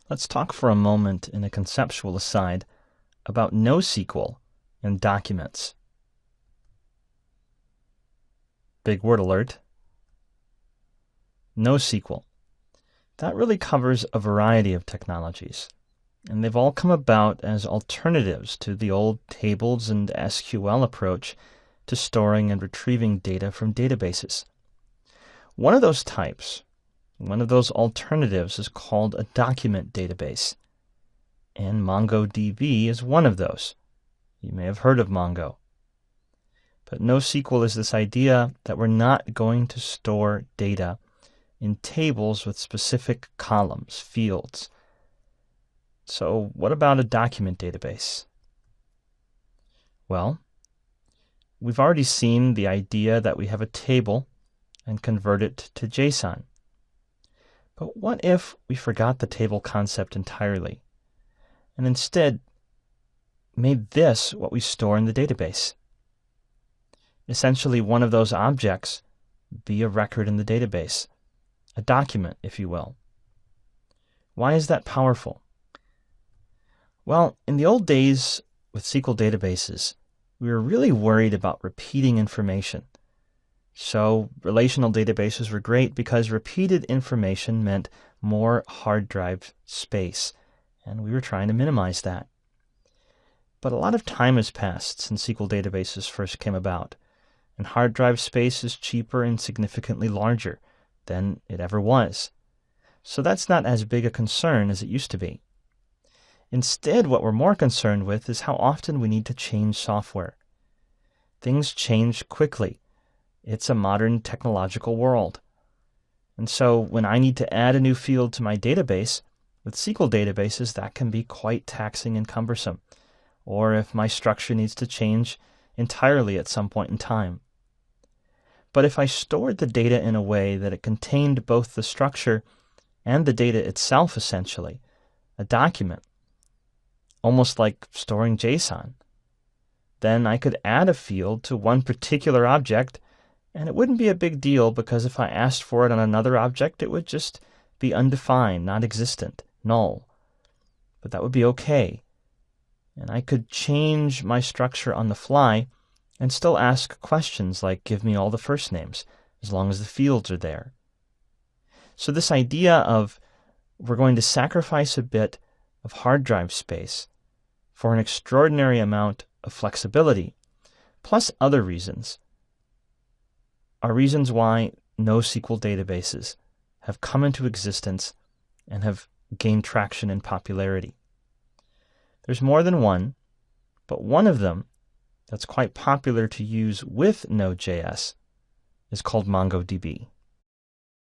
Let's talk for a moment in a conceptual aside about NoSQL and documents. Big word alert. NoSQL. That really covers a variety of technologies, and they've all come about as alternatives to the old tables and SQL approach to storing and retrieving data from databases. One of those types, one of those alternatives is called a document database, and MongoDB is one of those. You may have heard of Mongo. But NoSQL is this idea that we're not going to store data in tables with specific columns, fields. So what about a document database? Well, we've already seen the idea that we have a table and convert it to JSON. But what if we forgot the table concept entirely and instead made this what we store in the database? Essentially, one of those objects be a record in the database, a document, if you will. Why is that powerful? Well, in the old days with SQL databases, we were really worried about repeating information. So relational databases were great because repeated information meant more hard drive space, and we were trying to minimize that. But a lot of time has passed since SQL databases first came about, and hard drive space is cheaper and significantly larger than it ever was. So that's not as big a concern as it used to be. Instead, what we're more concerned with is how often we need to change software. Things change quickly. It's a modern technological world. And so when I need to add a new field to my database, with SQL databases, that can be quite taxing and cumbersome. Or if my structure needs to change entirely at some point in time. But if I stored the data in a way that it contained both the structure and the data itself, essentially, a document, almost like storing JSON, then I could add a field to one particular object, and it wouldn't be a big deal because if I asked for it on another object, it would just be undefined, not existent, null. But that would be okay. And I could change my structure on the fly and still ask questions like, give me all the first names, as long as the fields are there. So this idea of we're going to sacrifice a bit of hard drive space for an extraordinary amount of flexibility, plus other reasons, are reasons why NoSQL databases have come into existence and have gained traction and popularity. There's more than one, but one of them that's quite popular to use with Node.js is called MongoDB.